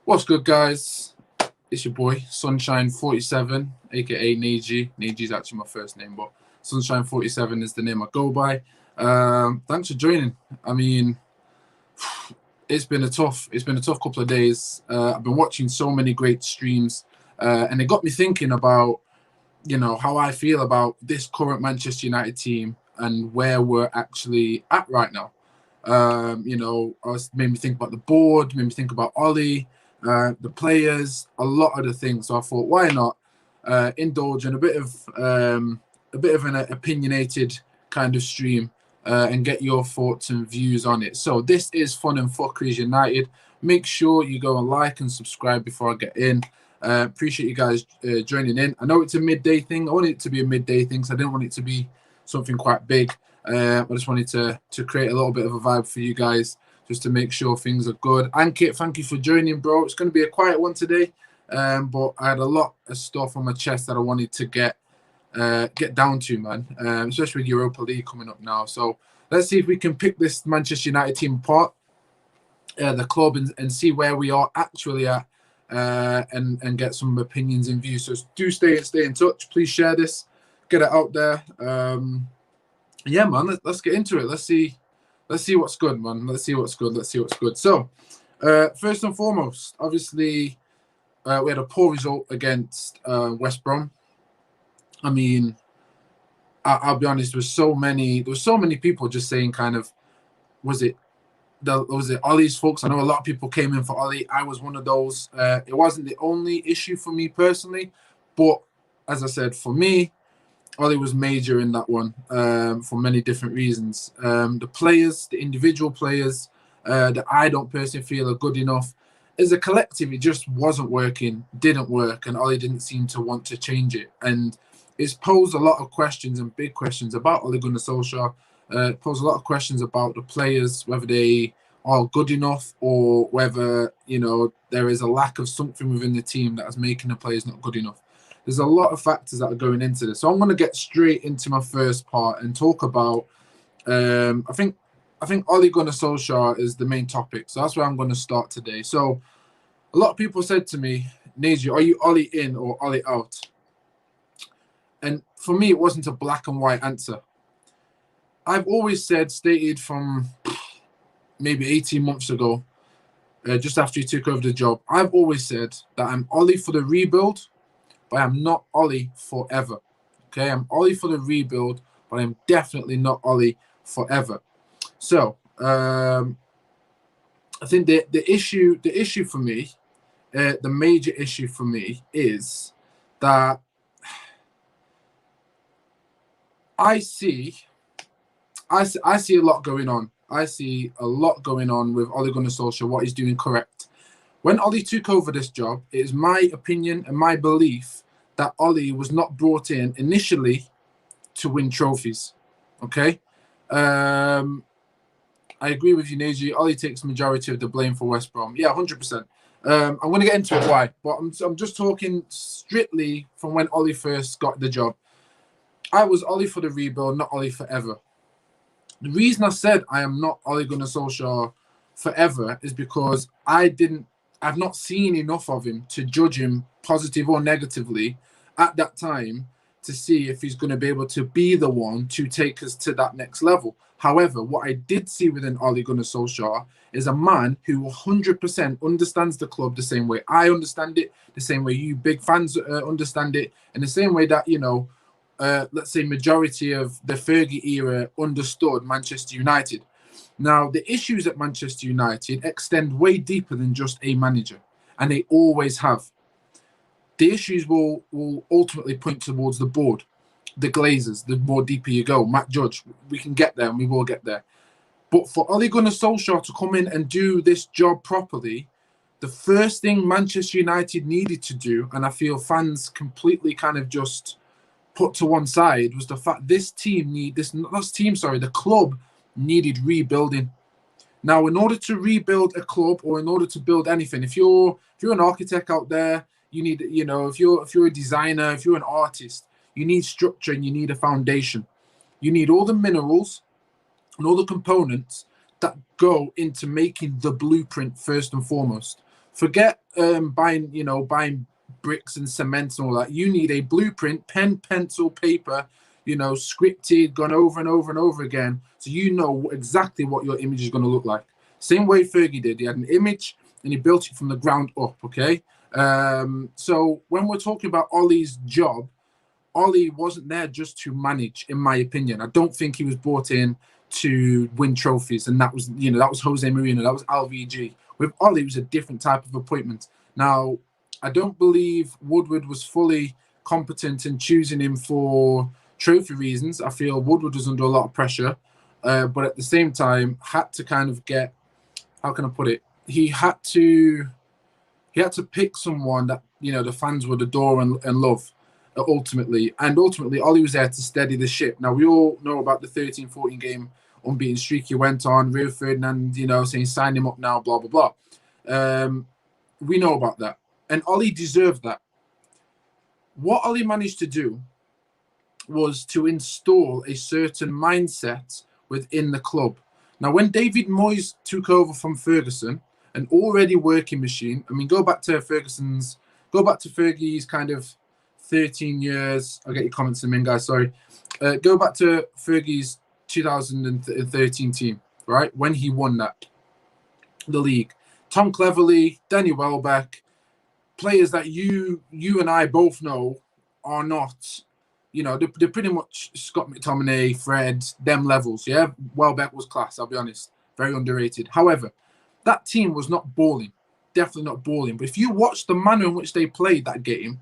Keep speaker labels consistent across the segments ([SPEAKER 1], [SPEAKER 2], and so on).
[SPEAKER 1] What's good, guys? It's your boy Sunshine47, aka Neji. Neji is actually my first name, but Sunshine47 is the name I go by. Thanks for joining. I mean, it's been a tough couple of days. I've been watching so many great streams, and it got me thinking about how I feel about this current Manchester United team and where we're actually at right now. Made me think about the board, made me think about Ollie, the players, a lot of the things. So I thought, why not indulge in a bit of an opinionated kind of stream and get your thoughts and views on it. So this is Fun and Fuckeries United. Make sure you go and like and subscribe before I get in. Appreciate you guys joining in. I know it's a midday thing. I wanted it to be a midday thing, so I didn't want it to be something quite big. I just wanted to create a little bit of a vibe for you guys, just to make sure things are good. Ankit, thank you for joining, bro. It's going to be a quiet one today, but I had a lot of stuff on my chest that I wanted to get down to, man. Especially with Europa League coming up now. So let's see if we can pick this Manchester United team apart, the club, and see where we are actually at, and get some opinions and views. So do stay in touch. Please share this, get it out there. Yeah, man, let's get into it. Let's see what's good, man. Let's see what's good. So, first and foremost, obviously, we had a poor result against West Brom. I mean, I'll be honest. There was so many people just saying, kind of, was it Ollie's folks? I know a lot of people came in for Ollie. I was one of those. It wasn't the only issue for me personally, but as I said, for me, Ollie was major in that one, for many different reasons. The players, the individual players, that I don't personally feel are good enough. As a collective, it just wasn't working, didn't work, and Ollie didn't seem to want to change it. And it's posed a lot of questions and big questions about Ole Gunnar Solskjaer. Posed a lot of questions about the players, whether they are good enough or whether, there is a lack of something within the team that is making the players not good enough. There's a lot of factors that are going into this. So I'm going to get straight into my first part and talk about, I think Ole Gunnar Solskjaer is the main topic. So that's where I'm going to start today. So a lot of people said to me, Neji, are you Ollie in or Ollie out? And for me, it wasn't a black and white answer. I've always stated from maybe 18 months ago, just after he took over the job, I've always said that I'm Ollie for the rebuild, but I'm not Ollie forever. Okay, I'm Ollie for the rebuild, but I'm definitely not Ollie forever. So I think the issue for me, the major issue for me is that I see a lot going on. I see a lot going on with Ole Gunnar Solskjaer, what he's doing correct. When Ollie took over this job, it is my opinion and my belief that Ollie was not brought in initially to win trophies. Okay? I agree with you, Neji. Ollie takes the majority of the blame for West Brom. Yeah, 100%. I'm going to get into it why, but I'm just talking strictly from when Ollie first got the job. I was Ollie for the rebuild, not Ollie forever. The reason I said I am not Ole Gunnar Solskjaer forever is because I've not seen enough of him to judge him positive or negatively at that time to see if he's going to be able to be the one to take us to that next level. However, what I did see within Ole Gunnar Solskjaer is a man who 100% understands the club the same way I understand it, the same way you big fans understand it, and the same way that, let's say majority of the Fergie era understood Manchester United. Now, the issues at Manchester United extend way deeper than just a manager, and they always have. The issues will ultimately point towards the board, the Glazers, the more deeper you go. Matt Judge, we can get there and we will get there. But for Ole Gunnar Solskjaer to come in and do this job properly, the first thing Manchester United needed to do, and I feel fans completely kind of just put to one side, was the fact the club needed rebuilding. Now, in order to rebuild a club or in order to build anything, if you're an architect out there, you need, if you're a designer, if you're an artist, you need structure and you need a foundation. You need all the minerals and all the components that go into making the blueprint first and foremost. Forget buying bricks and cement and all that. You need a blueprint, pen, pencil, paper, scripted, gone over and over and over again, so you know exactly what your image is going to look like. Same way Fergie did. He had an image and he built it from the ground up. Okay. So when we're talking about Ollie's job, Ollie wasn't there just to manage, in my opinion. I don't think he was brought in to win trophies, and that was Jose Mourinho, that was LVG. With Ollie, it was a different type of appointment. Now, I don't believe Woodward was fully competent in choosing him for trophy reasons. I feel Woodward was under a lot of pressure, but at the same time, had to kind of get, how can I put it? He had to pick someone that the fans would adore and love. Ultimately, Ollie was there to steady the ship. Now, we all know about the 13-14 game unbeaten streak he went on. Rio Ferdinand, saying sign him up now, blah, blah, blah. We know about that. And Ollie deserved that. What Ollie managed to do was to install a certain mindset within the club. Now, when David Moyes took over from Ferguson, an already working machine, I mean, go back to Fergie's kind of 13 years. I'll get your comments in, guys. Sorry. Go back to Fergie's 2013 team, right? When he won the league. Tom Cleverley, Danny Welbeck, players that you and I both know are not, they're pretty much Scott McTominay, Fred, them levels. Yeah, Welbeck was class, I'll be honest. Very underrated. However, that team was not balling. Definitely not balling. But if you watch the manner in which they played that game,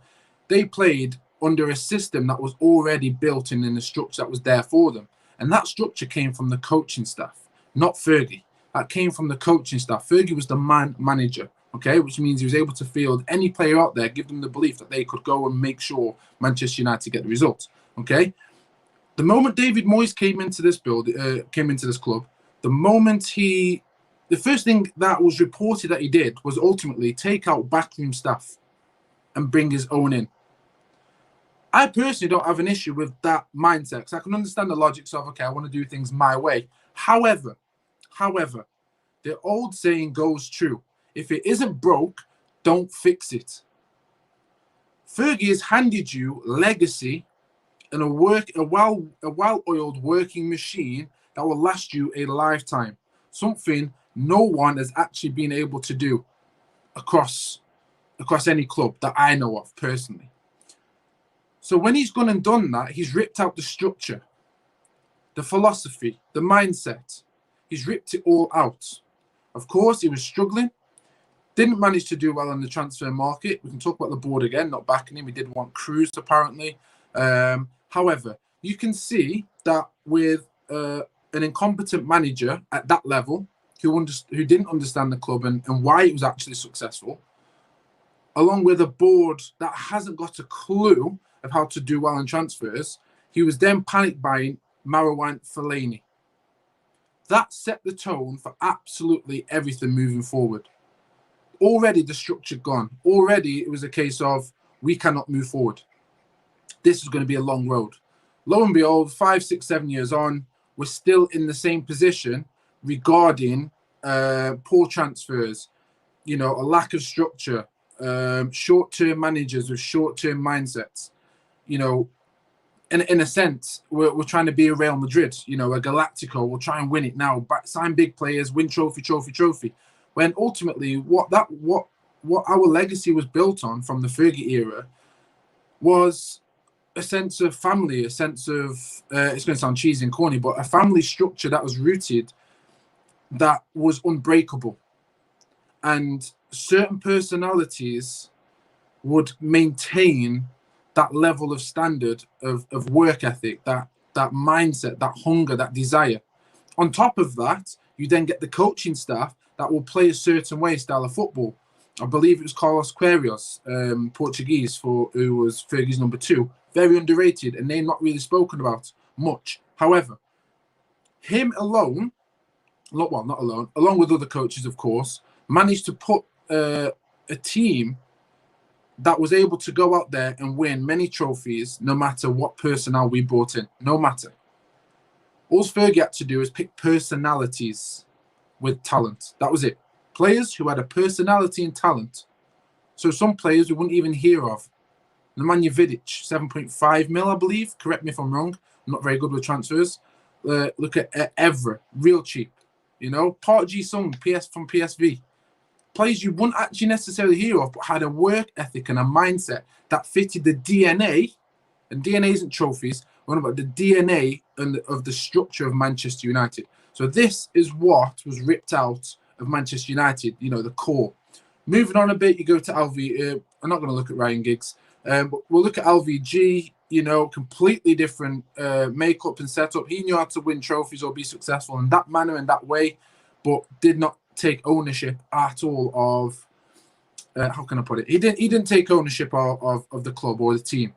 [SPEAKER 1] they played under a system that was already built in a structure that was there for them. And that structure came from the coaching staff, not Fergie. That came from the coaching staff. Fergie was the manager, okay, which means he was able to field any player out there, give them the belief that they could go and make sure Manchester United get the results, okay? The moment David Moyes came into this club, the first thing that was reported that he did was ultimately take out backroom staff and bring his own in. I personally don't have an issue with that mindset, because I can understand the logics of, okay, I want to do things my way. However, the old saying goes true. If it isn't broke, don't fix it. Fergie has handed you legacy and a well-oiled working machine that will last you a lifetime. Something no one has actually been able to do across any club that I know of personally. So when he's gone and done that, he's ripped out the structure, the philosophy, the mindset. He's ripped it all out. Of course, he was struggling. Didn't manage to do well on the transfer market. We can talk about the board again, not backing him. We did want Kries, apparently. However, you can see that with an incompetent manager at that level, who didn't understand the club and why it was actually successful, along with a board that hasn't got a clue of how to do well in transfers, he was then panic buying Marouane Fellaini. That set the tone for absolutely everything moving forward. Already the structure gone. Already it was a case of, we cannot move forward. This is going to be a long road. Lo and behold, 5, 6, 7 years on, we're still in the same position regarding poor transfers, a lack of structure, short-term managers with short-term mindsets. In a sense, we're trying to be a Real Madrid, a Galactico. We'll try and win it now, sign big players, win trophy. When ultimately, what our legacy was built on from the Fergie era was a sense of family, a sense of it's going to sound cheesy and corny, but a family structure that was rooted, that was unbreakable, and certain personalities would maintain that level of standard of work ethic, that mindset, that hunger, that desire. On top of that, you then get the coaching staff that will play a certain way, style of football. I believe it was Carlos Queiroz, Portuguese, who was Fergie's number 2. Very underrated, and they're not really spoken about much. However, him alone, not alone, along with other coaches, of course, managed to put a team that was able to go out there and win many trophies, no matter what personnel we brought in. No matter. All Fergie had to do is pick personalities with talent. That was it. players who had a personality and talent. So some players we wouldn't even hear of. Nemanja Vidic, 7.5 mil, I believe. Correct me if I'm wrong. I'm not very good with transfers. Look at Evra, real cheap. You know, Park Ji-sung, from PSV. Players you wouldn't actually necessarily hear of, but had a work ethic and a mindset that fitted the DNA. And DNA isn't trophies. We're on about the DNA of the structure of Manchester United. So this is what was ripped out of Manchester United, you know, the core. Moving on a bit, you go to LV. I'm not going to look at Ryan Giggs, but we'll look at LVG, you know, completely different makeup and setup. He knew how to win trophies or be successful in that manner and that way, but did not take ownership at all of, how can I put it? He didn't take ownership of the club or the team.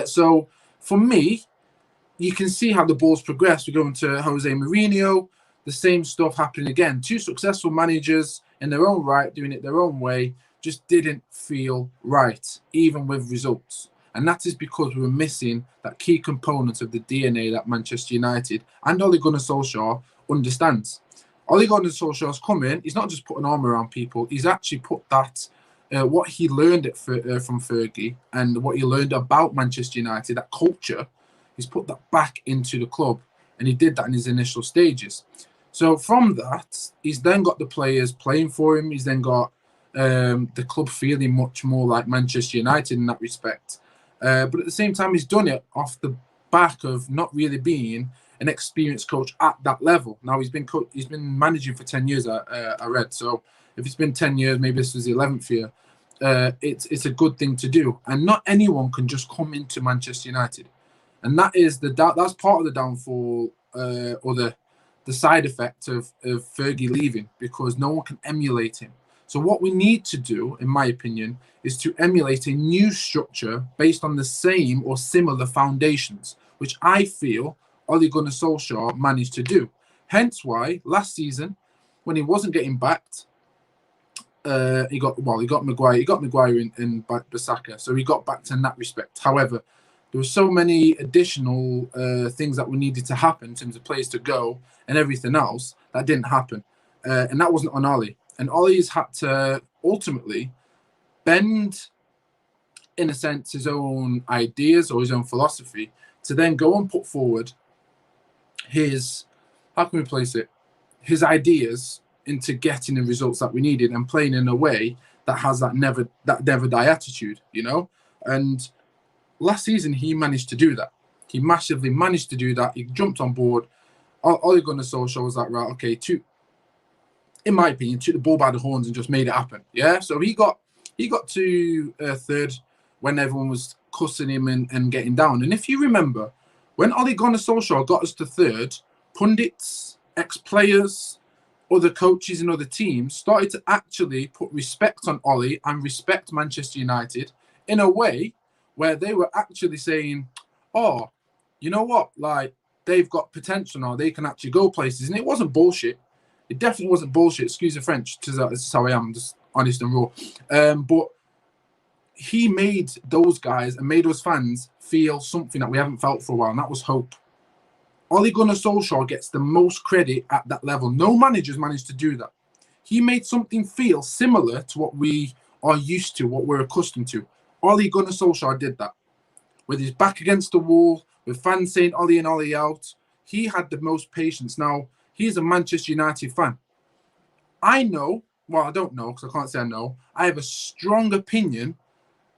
[SPEAKER 1] So for me, you can see how the ball's progressed. We're going to Jose Mourinho, the same stuff happening again. Two successful managers in their own right, doing it their own way, just didn't feel right, even with results. And that is because we were missing that key component of the DNA that Manchester United and Ole Gunnar Solskjaer understands. Ole Gunnar Solskjaer's come in, he's not just put an arm around people, he's actually put that, what he learned from Fergie and what he learned about Manchester United, that culture, he's put that back into the club. And he did that in his initial stages. So from that, he's then got the players playing for him. He's then got the club feeling much more like Manchester United in that respect. But at the same time, he's done it off the back of not really being an experienced coach at that level. Now, he's been managing for 10 years, I read. So if it's been 10 years, maybe this was the 11th year, it's a good thing to do. And not anyone can just come into Manchester United. And that's part of the downfall or the side effect of Fergie leaving, because no one can emulate him. So what we need to do, in my opinion, is to emulate a new structure based on the same or similar foundations, which I feel Ole Gunnar Solskjaer managed to do. Hence why last season, when he wasn't getting backed, he got Maguire. He got Maguire in Bissaka, so he got backed in that respect. However, there were so many additional things that were needed to happen in terms of players to go and everything else that didn't happen. And that wasn't on Ole. And Ole's had to ultimately bend, in a sense, his own ideas or his own philosophy to then go and put forward his, how can we place it, his ideas into getting the results that we needed and playing in a way that has that never die attitude, you know? And last season, he managed to do that. He massively managed to do that. He jumped on board. Ole Gunnar Solskjaer was like, right, okay, in my opinion, took the ball by the horns and just made it happen. Yeah, so he got to third when everyone was cussing him and getting down. And if you remember, when Ole Gunnar Solskjaer got us to third, pundits, ex-players, other coaches and other teams started to actually put respect on Ole and respect Manchester United in a way where they were actually saying, oh, you know what, like, they've got potential now, they can actually go places. And it wasn't bullshit. It definitely wasn't bullshit. Excuse the French. This is how I am, just honest and raw. But he made those guys and made us fans feel something that we haven't felt for a while, and that was hope. Ole Gunnar Solskjaer gets the most credit at that level. No managers managed to do that. He made something feel similar to what we are used to, what we're accustomed to. Ole Gunnar Solskjaer did that. With his back against the wall, with fans saying Ole in, Ole out, he had the most patience. Now, he's a Manchester United fan. I know, well, I don't know because I can't say I know. I have a strong opinion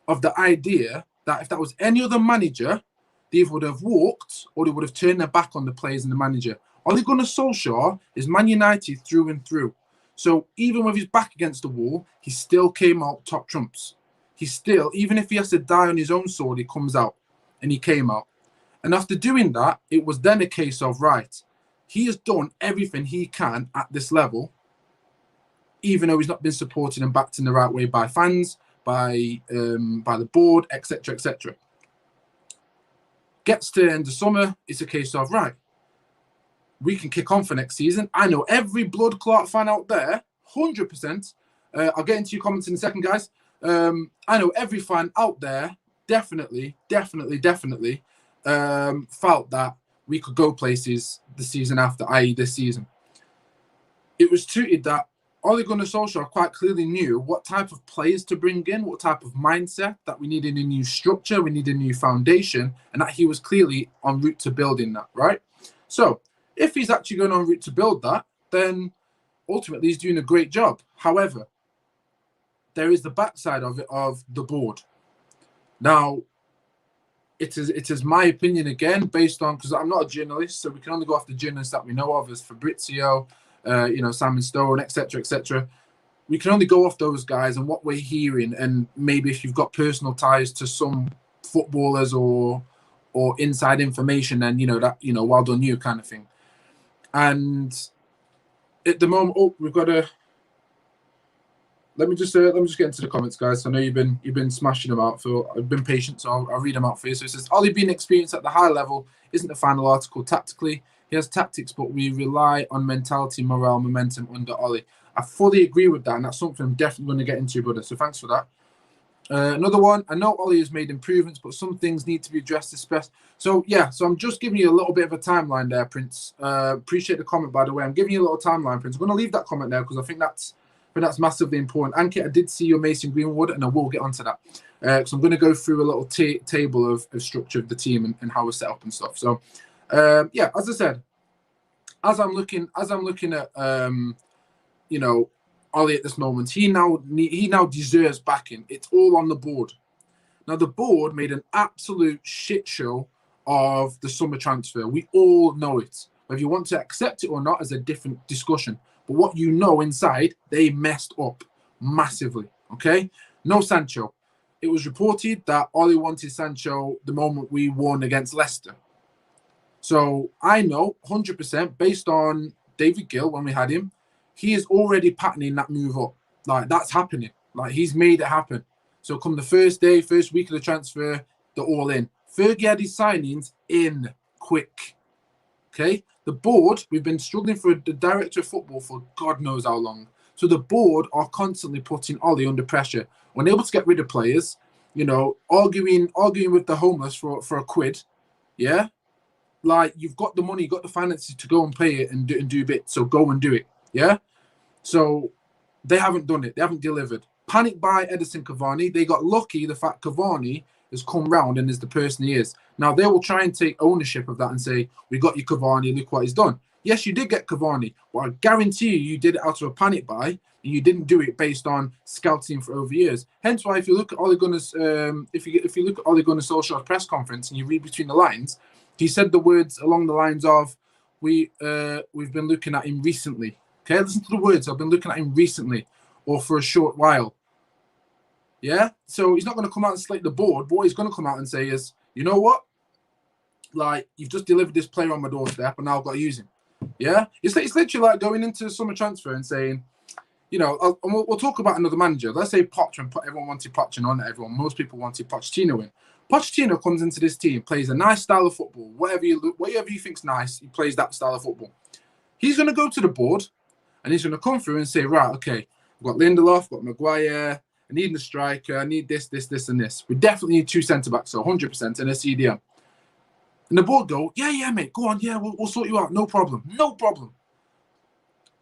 [SPEAKER 1] of the idea that if that was any other manager, they either would have walked or they would have turned their back on the players and the manager. Ole Gunnar Solskjaer is Man United through and through. So even with his back against the wall, he still came out top trumps. He still, even if he has to die on his own sword, he comes out. And he came out. And after doing that, it was then a case of, right, he has done everything he can at this level, even though he's not been supported and backed in the right way by fans, by the board, etc., etc. Gets to the end of summer, it's a case of, right, we can kick on for next season. I know every blood clot fan out there, 100%, I'll get into your comments in a second, guys. I know every fan out there definitely felt that we could go places the season after, i.e. this season. It was treated that Ole Gunnar Solskjaer quite clearly knew what type of players to bring in, what type of mindset, that we needed a new structure, we needed a new foundation, and that he was clearly en route to building that, right? So if he's actually going en route to build that, then ultimately he's doing a great job. However, there is the backside of it, of the board. Now, it is my opinion again, based on, because I'm not a journalist, so we can only go off the journalists that we know of, as Fabrizio, Simon Stone, etc., etc. We can only go off those guys and what we're hearing, and maybe if you've got personal ties to some footballers or inside information, then well done you, kind of thing. And at the moment, we've got a. Let me just get into the comments, guys. I know you've been smashing them out. I've been patient, so I'll read them out for you. So it says, Ollie being experienced at the high level isn't the final article tactically. He has tactics, but we rely on mentality, morale, momentum under Ollie. I fully agree with that, and that's something I'm definitely going to get into, brother. So thanks for that. Another one. I know Ollie has made improvements, but some things need to be addressed. So yeah. So I'm just giving you a little bit of a timeline there, Prince. Appreciate the comment, by the way. I'm giving you a little timeline, Prince. I'm going to leave that comment there because I think that's massively important. Ankit, I did see your Mason Greenwood, and I will get onto that. So I'm going to go through a little table of structure of the team and how we're set up and stuff. So yeah, as I said, as I'm looking at Ollie at this moment, he now deserves backing. It's all on the board. Now the board made an absolute shit show of the summer transfer. We all know it. Whether you want to accept it or not is a different discussion. But what you know inside, they messed up massively. Okay, no Sancho. It was reported that Ollie wanted Sancho the moment we won against Leicester. So I know 100% based on David Gill when we had him, he is already patterning that move up. Like, that's happening. Like, he's made it happen. So come the first week of the transfer, they're all in. Fergie had his signings in quick. Okay? The board, we've been struggling for the director of football for God knows how long. So the board are constantly putting Ollie under pressure. Unable to get rid of players, arguing with the homeless for a quid. Yeah? Like, you've got the money, you've got the finances to go and pay it and do bits. So go and do it. Yeah? So they haven't done it. They haven't delivered. Panic buy Edison Cavani. They got lucky the fact Cavani has come round and is the person he is. Now, they will try and take ownership of that and say, we got you Cavani, look what he's done. Yes, you did get Cavani, but I guarantee you did it out of a panic buy, and you didn't do it based on scouting for over years. Hence why, if you look at Ole Gunnar's, if you look at Ole Gunnar Solskjaer's press conference and you read between the lines, he said the words along the lines of, we've been looking at him recently. Okay, listen to the words. I've been looking at him recently, or for a short while. Yeah, so he's not going to come out and slate the board, but what he's going to come out and say is, you know what? Like, you've just delivered this player on my doorstep, and now I've got to use him. Yeah, it's literally like going into summer transfer and saying, we'll talk about another manager. Let's say Poch, when everyone wanted Poch, and not everyone, most people wanted Pochettino in. Pochettino comes into this team, plays a nice style of football. Whatever you think's nice, he plays that style of football. He's going to go to the board, and he's going to come through and say, right, okay, I've got Lindelof, I've got Maguire, I need a striker, I need this, and this. We definitely need 2 centre-backs, so 100%, and a CDM. And the board go, yeah, mate, go on, yeah, we'll sort you out, no problem.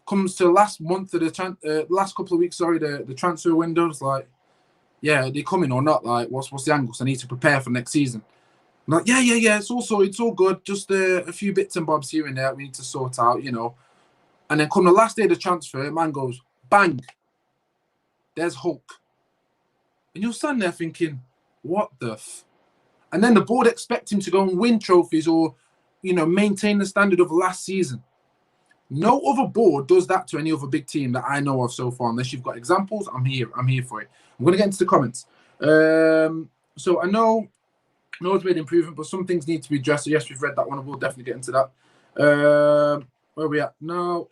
[SPEAKER 1] Comes to last month of the last couple of weeks, the transfer windows, like, yeah, are they coming or not? Like, what's the angles? I need to prepare for next season. I'm like, yeah, it's all good, just a few bits and bobs here and there we need to sort out, And then come the last day of the transfer, man goes, bang, there's Hulk. And you're standing there thinking, what the f? And then the board expect him to go and win trophies or, maintain the standard of last season. No other board does that to any other big team that I know of so far. Unless you've got examples, I'm here for it. I'm going to get into the comments. So I know it's made improvement, but some things need to be addressed. So yes, we've read that one, and we'll definitely get into that. Where are we at now?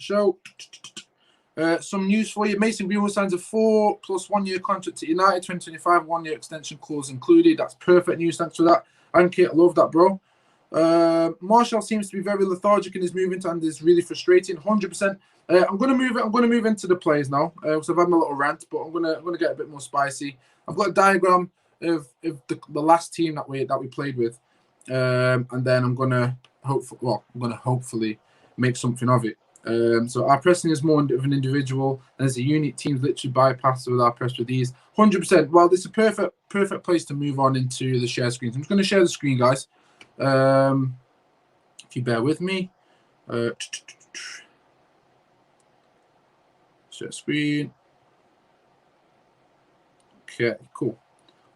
[SPEAKER 1] Some news for you. Mason Greenwood signs a 4+ 1 year contract to United, 2025, 1 year extension clause included. That's perfect news. Thanks for that. Ankit, I love that, bro. Marshall seems to be very lethargic in his movement and is really frustrating. 100%. I'm going to move into the players now because I've had my little rant, but I'm going to get a bit more spicy. I've got a diagram of the last team that we played with, and then I'm going to hopefully make something of it. So our pressing is more of an individual, and as a unit, teams literally bypass with our press with ease. 100%. Well, this is a perfect place to move on into the share screen. So I'm just going to share the screen, guys. If you bear with me. Share screen. Okay, cool.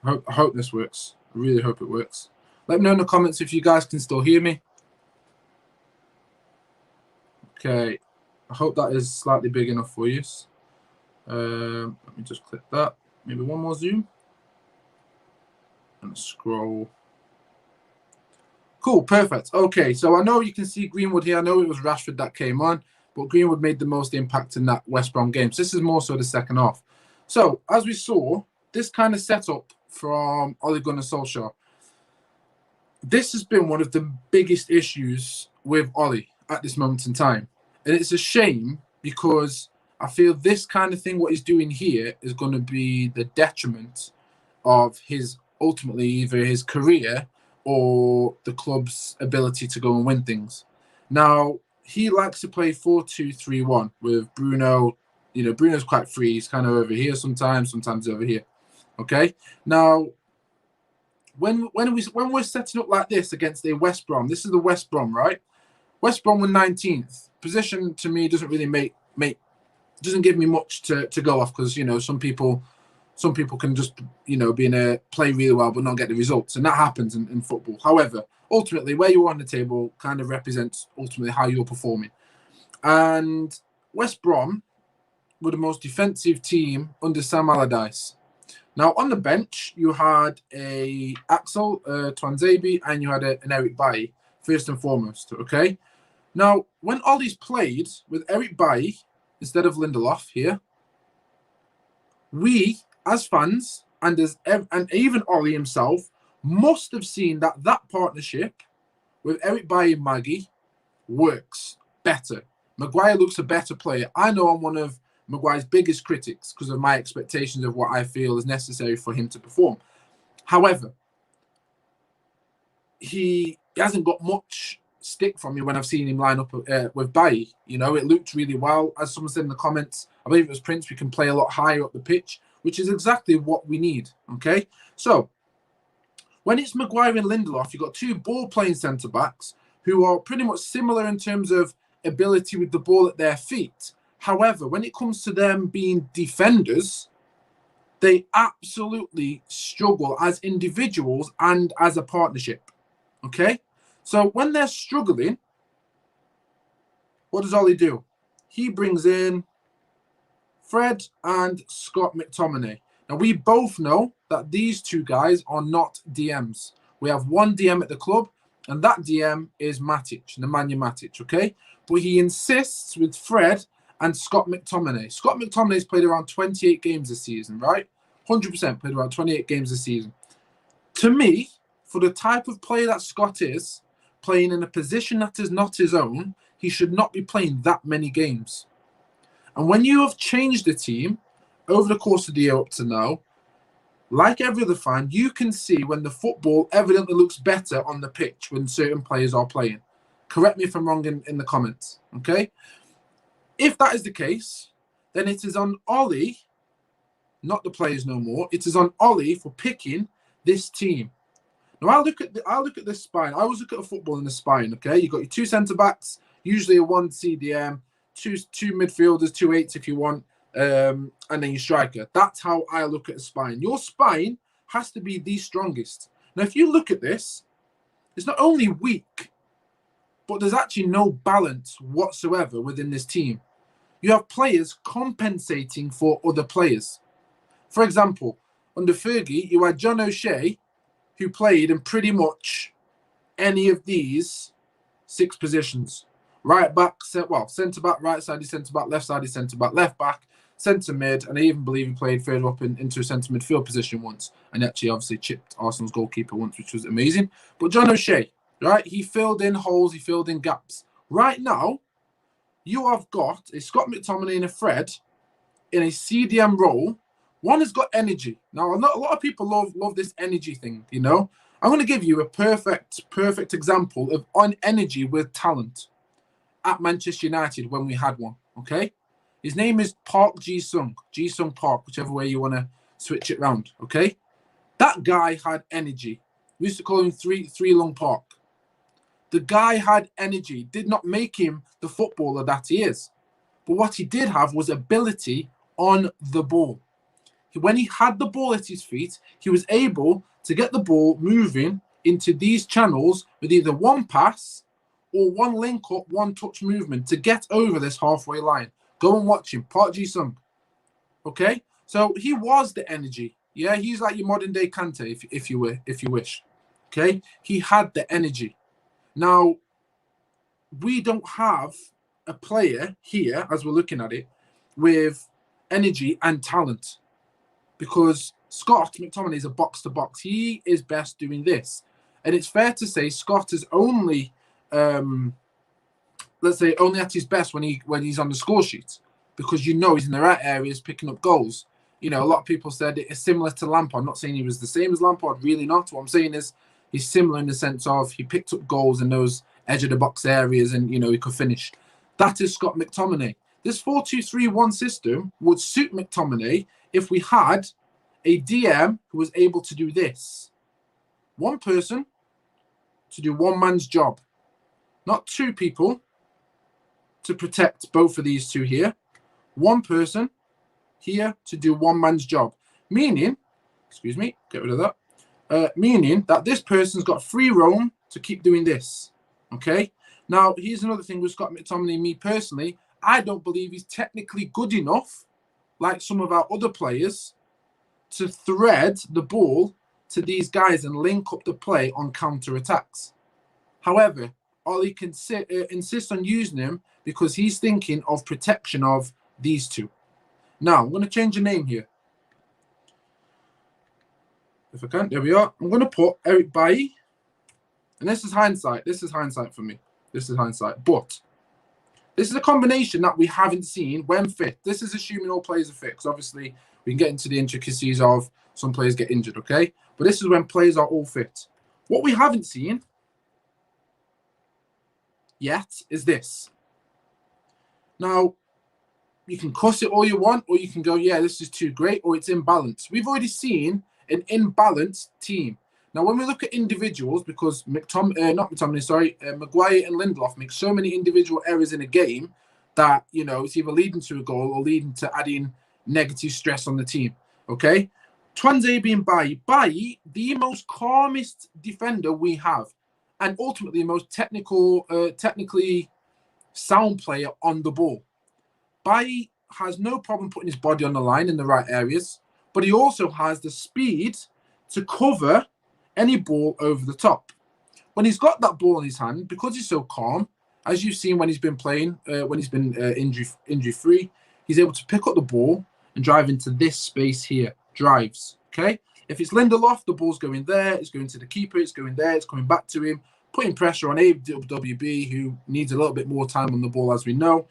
[SPEAKER 1] I hope this works. I really hope it works. Let me know in the comments if you guys can still hear me. Okay, I hope that is slightly big enough for you. Let me just click that. Maybe one more zoom. And scroll. Cool, perfect. Okay, so I know you can see Greenwood here. I know it was Rashford that came on, but Greenwood made the most impact in that West Brom game. So this is more so the second half. So as we saw, this kind of setup from Ole Gunnar Solskjaer, this has been one of the biggest issues with Ole at this moment in time. And it's a shame because I feel this kind of thing, what he's doing here, is going to be the detriment of his ultimately either his career or the club's ability to go and win things. Now, he likes to play 4-2-3-1 with Bruno. You know, Bruno's quite free. He's kind of over here sometimes over here. Okay. Now, when we're setting up like this against a West Brom, this is the West Brom, right? West Brom were 19th. Position to me doesn't really doesn't give me much to go off because, you know, some people can just, you know, be in a play really well but not get the results, and that happens in football. However, ultimately, where you are on the table kind of represents ultimately how you're performing. And West Brom were the most defensive team under Sam Allardyce. Now, on the bench, you had a Axel Twanzebe and you had an Eric Bailly, first and foremost, okay? Now, when Ollie's played with Eric Bailly instead of Lindelof here, we, as fans, and even Ollie himself, must have seen that partnership with Eric Bailly and Maggie works better. Maguire looks a better player. I know I'm one of Maguire's biggest critics because of my expectations of what I feel is necessary for him to perform. However, he hasn't got much stick from me when I've seen him line up with Bailly. You know, it looked really well. As someone said in the comments, I believe it was Prince, we can play a lot higher up the pitch, which is exactly what we need, okay? So, when it's Maguire and Lindelof, you've got two ball-playing centre-backs who are pretty much similar in terms of ability with the ball at their feet. However, when it comes to them being defenders, they absolutely struggle as individuals and as a partnership, okay? So when they're struggling, what does Ollie do? He brings in Fred and Scott McTominay. Now, we both know that these two guys are not DMs. We have one DM at the club, and that DM is Matic, Nemanja Matic, okay? But he insists with Fred and Scott McTominay. Scott McTominay's played around 28 games this season, right? 100% played around 28 games this season. To me, for the type of player that Scott is, playing in a position that is not his own, he should not be playing that many games. And when you have changed the team over the course of the year up to now, like every other fan, you can see when the football evidently looks better on the pitch when certain players are playing. Correct me if I'm wrong in the comments, okay? If that is the case, then it is on Ollie, not the players no more. It is on Ollie for picking this team. Now I look at this spine. I always look at a football in the spine. Okay, you got your two centre backs, usually a one CDM, two midfielders, 2 8s if you want, and then your striker. That's how I look at a spine. Your spine has to be the strongest. Now, if you look at this, it's not only weak, but there's actually no balance whatsoever within this team. You have players compensating for other players. For example, under Fergie, you had John O'Shea, who played in pretty much any of these 6 positions. Right back, centre back, right sided centre back, left sided centre back, left back, centre mid, and I even believe he played further up into a centre midfield position once, and actually obviously chipped Arsenal's goalkeeper once, which was amazing. But John O'Shea, right, he filled in holes, he filled in gaps. Right now, you have got a Scott McTominay and a Fred in a CDM role. One has got energy. Now, a lot of people love this energy thing, you know. I'm going to give you a perfect example of on energy with talent. at Manchester United when we had one, okay? His name is Park Ji-sung Park, whichever way you want to switch it around, okay? That guy had energy. We used to call him Three Lung Park. The guy had energy, did not make him the footballer that he is. But what he did have was ability on the ball. When he had the ball at his feet, he was able to get the ball moving into these channels with either one pass or one link up, one touch movement to get over this halfway line. Go and watch him, Park Ji-sung. Okay, so he was the energy. Yeah, he's like your modern day Kante, if you wish. Okay, he had the energy. Now, we don't have a player here, as we're looking at it, with energy and talent, because Scott McTominay is a box to box. He is best doing this, and it's fair to say Scott is only, let's say, only at his best when he's on the score sheet, because he's in the right areas picking up goals. A lot of people said it is similar to Lampard. I'm not saying he was the same as Lampard, really not. What I'm saying is he's similar in the sense of he picked up goals in those edge of the box areas, and he could finish. That is Scott McTominay. This 4-2-3-1 system would suit McTominay if we had a DM who was able to do this. One person to do one man's job, not two people to protect both of these two here. One person here to do one man's job, meaning, excuse me, get rid of that, meaning that this person's got free roam to keep doing this, okay? Now, here's another thing with Scott McTominay, me personally, I don't believe he's technically good enough, like some of our other players, to thread the ball to these guys and link up the play on counter-attacks. However, Ollie can insist on using him because he's thinking of protection of these two. Now, I'm going to change the name here. If I can, there we are. I'm going to put Eric Bailly. And this is hindsight. This is hindsight for me. This is hindsight. But this is a combination that we haven't seen when fit. This is assuming all players are fit, because obviously we can get into the intricacies of some players get injured, okay? But this is when players are all fit. What we haven't seen yet is this. Now, you can cuss it all you want, or you can go, yeah, this is too great, or it's imbalanced. We've already seen an imbalanced team. Now, when we look at individuals, because Maguire and Lindelof make so many individual errors in a game that, it's either leading to a goal or leading to adding negative stress on the team, okay? Tuanzebe and Bailly, the most calmest defender we have, and ultimately the most technically sound player on the ball. Bailly has no problem putting his body on the line in the right areas, but he also has the speed to cover any ball over the top. When he's got that ball in his hand, because he's so calm, as you've seen when he's been playing, when he's been injury-free, he's able to pick up the ball and drive into this space here, drives, okay? If it's Lindelof, the ball's going there, it's going to the keeper, it's going there, it's coming back to him, putting pressure on AWB, who needs a little bit more time on the ball, as we know.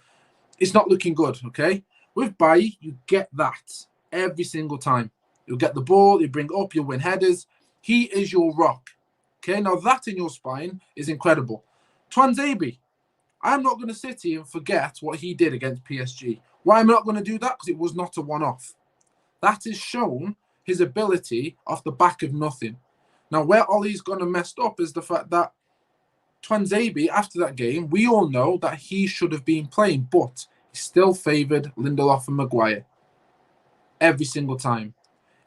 [SPEAKER 1] It's not looking good, okay? With Bailly, you get that every single time. You'll get the ball, you bring it up, you'll win headers. He is your rock, okay? Now, that in your spine is incredible. Tuanzebe, I'm not going to sit here and forget what he did against PSG. Why am I not going to do that? Because it was not a one-off. That is shown his ability off the back of nothing. Now, where Ollie's going to messed up is the fact that Tuanzebe, after that game, we all know that he should have been playing, but he still favoured Lindelof and Maguire every single time.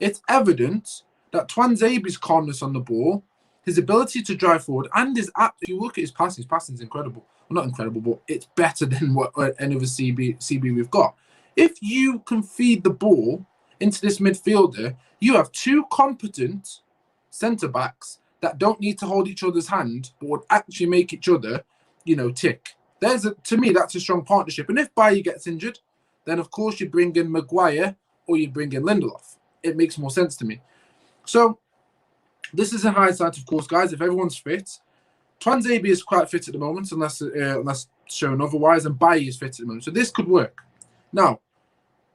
[SPEAKER 1] It's evident that Tuanzebe's calmness on the ball, his ability to drive forward, and if you look at his passing is incredible. Well, not incredible, but it's better than what any other CB we've got. If you can feed the ball into this midfielder, you have two competent centre-backs that don't need to hold each other's hand, but would actually make each other, tick. To me, that's a strong partnership. And if Bailly gets injured, then of course you bring in Maguire or you bring in Lindelof. It makes more sense to me. So this is a hindsight, of course, guys. If everyone's fit, Tuanzebe is quite fit at the moment, unless shown otherwise, and Bailly is fit at the moment. So this could work. Now,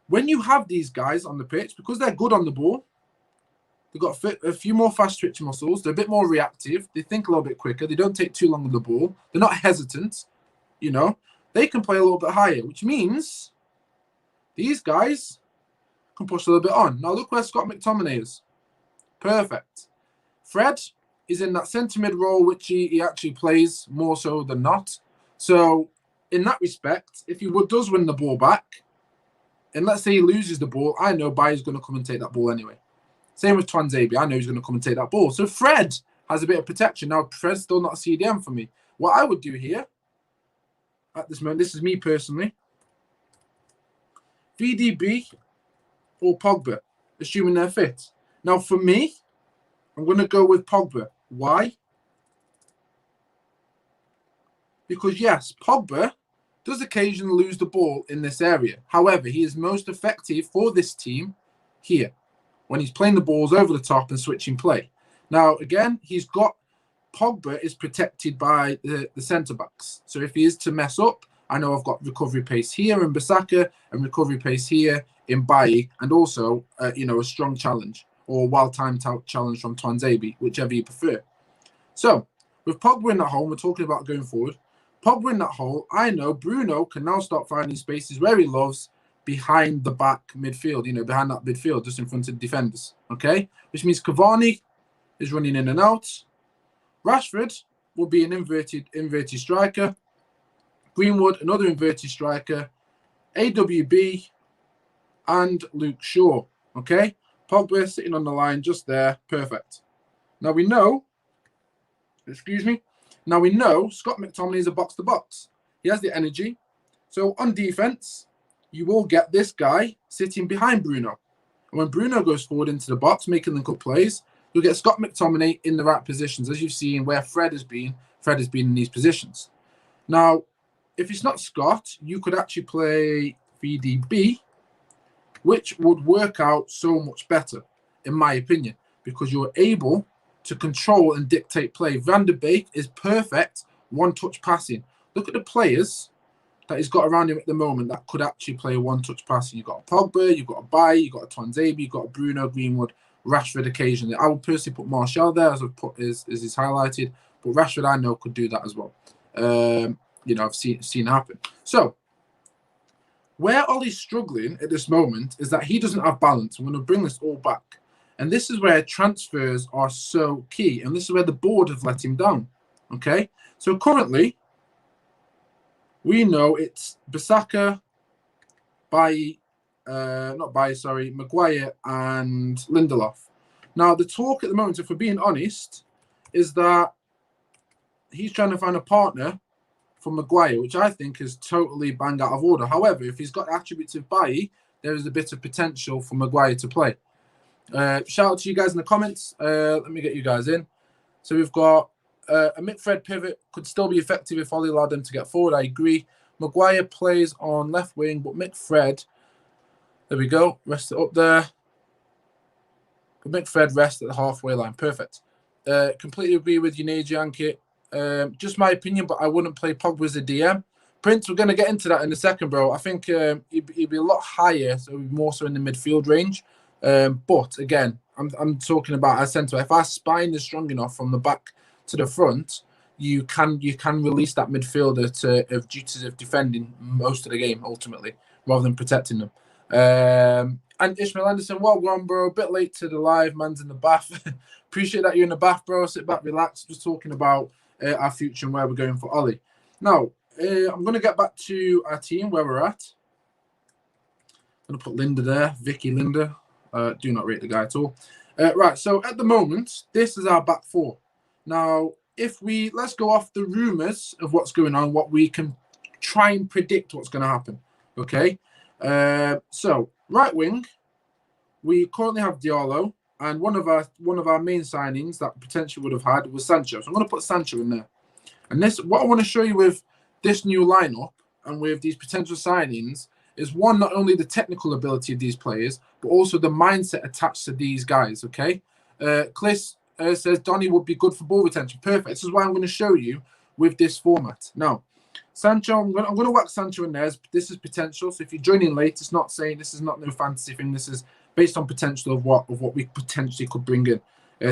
[SPEAKER 1] when you have these guys on the pitch, because they're good on the ball, they've got a few more fast twitch muscles. They're a bit more reactive. They think a little bit quicker. They don't take too long on the ball. They're not hesitant. they can play a little bit higher, which means these guys can push a little bit on. Now look where Scott McTominay is. Perfect. Fred is in that centre mid role, which he actually plays more so than not. So in that respect, if he does win the ball back, and let's say he loses the ball, I know Baye's going to come and take that ball anyway. Same with Twanzebe. I know he's going to come and take that ball. So Fred has a bit of protection. Now, Fred's still not a CDM for me. What I would do here, at this moment, this is me personally, VDB or Pogba, assuming they're fit. Now, for me, I'm going to go with Pogba. Why? Because, yes, Pogba does occasionally lose the ball in this area. However, he is most effective for this team here when he's playing the balls over the top and switching play. Now, again, Pogba is protected by the centre-backs. So if he is to mess up, I know I've got recovery pace here in Bissaka and recovery pace here in Bailly, and also, a strong challenge or well-timed challenge from Twanzebe, whichever you prefer. So with Pogba in that hole, we're talking about going forward. Pogba in that hole, I know Bruno can now start finding spaces where he loves behind the back midfield, behind that midfield, just in front of the defenders, okay? Which means Cavani is running in and out. Rashford will be an inverted striker. Greenwood, another inverted striker. AWB and Luke Shaw, okay? Pogba sitting on the line just there, perfect. Now we know Scott McTominay is a box-to-box. He has the energy. So on defense, you will get this guy sitting behind Bruno. And when Bruno goes forward into the box, making the good plays, you'll get Scott McTominay in the right positions, as you've seen where Fred has been in these positions. Now, if it's not Scott, you could actually play VDB, which would work out so much better, in my opinion, because you're able to control and dictate play. Van der Beek is perfect one-touch passing. Look at the players that he's got around him at the moment that could actually play one-touch passing. You've got a Pogba, you've got a Baye, you've got a Twanzebe, you've got a Bruno, Greenwood, Rashford occasionally. I would personally put Martial there, as is highlighted, but Rashford I know could do that as well. I've seen it happen. So where Ollie's struggling at this moment is that he doesn't have balance. I'm going to bring this all back. And this is where transfers are so key. And this is where the board have let him down. Okay? So currently, we know it's Bissaka, Maguire and Lindelof. Now, the talk at the moment, if we're being honest, is that he's trying to find a partner for Maguire, which I think is totally bang out of order. However, if he's got attributes of Bailly, there is a bit of potential for Maguire to play. Shout out to you guys in the comments. Let me get you guys in. So we've got a Mick-Fred pivot could still be effective if Ollie allowed them to get forward. I agree. Maguire plays on left wing, but Mick-Fred, there we go, rest it up there. Mick-Fred rest at the halfway line. Perfect. Completely agree with you, Neji Ankit. Just my opinion, but I wouldn't play Pogba as a DM. Prince, we're going to get into that in a second, bro. I think he'd be a lot higher, so more so in the midfield range. But again, I'm talking about a centre. If our spine is strong enough from the back to the front, you can release that midfielder of duties of defending most of the game ultimately, rather than protecting them. And Ishmael Anderson, well gone, bro. A bit late to the live. Man's in the bath. Appreciate that you're in the bath, bro. Sit back, relax. Just talking about our future and where we're going for Ollie. Now, I'm going to get back to our team, where we're at. I'm going to put Linda there. Vicky Linda. Do not rate the guy at all. Right, so at the moment, this is our back four. Now, let's go off the rumours of what's going on, what we can try and predict what's going to happen. Okay? So, right wing, we currently have Diallo, and one of our main signings that potentially would have had was Sancho. So I'm going to put Sancho in there. And what I want to show you with this new lineup and with these potential signings is one, not only the technical ability of these players, but also the mindset attached to these guys, okay? Kliss says Donny would be good for ball retention. Perfect. This is why I'm going to show you with this format. Now, Sancho, I'm going to whack Sancho in there. This is potential. So if you're joining late, it's not saying this is not no fantasy thing. This is based on potential of what we potentially could bring in.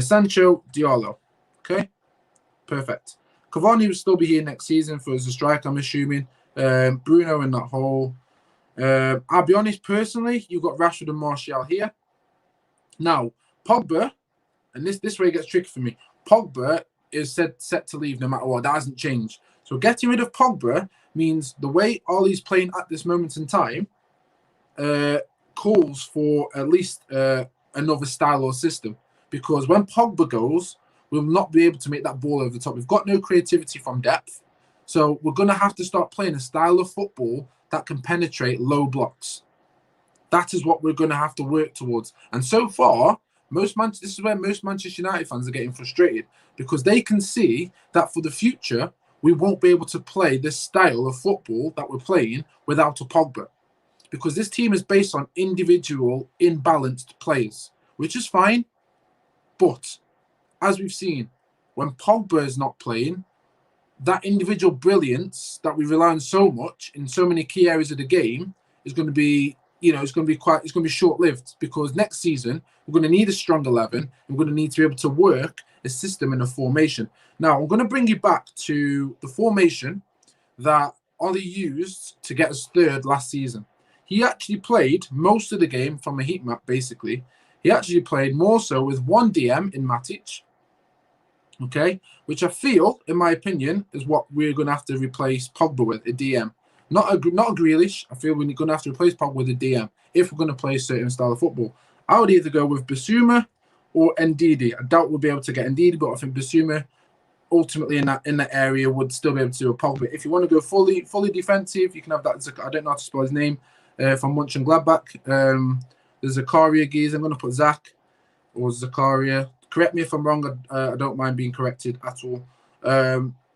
[SPEAKER 1] Sancho, Diallo. Okay? Perfect. Cavani will still be here next season for as a striker, I'm assuming. Bruno in that hole. I'll be honest, personally, you've got Rashford and Martial here. Now, Pogba, and this way gets tricky for me. Pogba is set to leave no matter what. That hasn't changed. So getting rid of Pogba means the way Ollie's playing at this moment in time calls for at least another style or system. Because when Pogba goes, we'll not be able to make that ball over the top. We've got no creativity from depth. So we're going to have to start playing a style of football that can penetrate low blocks. That is what we're going to have to work towards. And so far, this is where most Manchester United fans are getting frustrated, because they can see that for the future, we won't be able to play this style of football that we're playing without a Pogba. Because this team is based on individual, imbalanced players, which is fine. But as we've seen, when Pogba is not playing, that individual brilliance that we rely on so much in so many key areas of the game is going to be, it's going to be short-lived, because next season we're going to need a strong 11 and we're going to need to be able to work a system and a formation. Now, I'm going to bring you back to the formation that Ollie used to get us third last season. He actually played most of the game from a heat map, basically. He actually played more so with one DM in Matic, okay, which I feel, in my opinion, is what we're going to have to replace Pogba with, a DM. Not a Grealish. I feel we're going to have to replace Pogba with a DM if we're going to play a certain style of football. I would either go with Basuma or Ndidi. I doubt we'll be able to get Ndidi, but I think Basuma ultimately in that area would still be able to do a Pogba. If you want to go fully defensive, you can have that. I don't know how to spell his name, from Mönchengladbach. There's Zakaria Gies. I'm going to put Zach or Zakaria. Correct me if I'm wrong. I don't mind being corrected at all.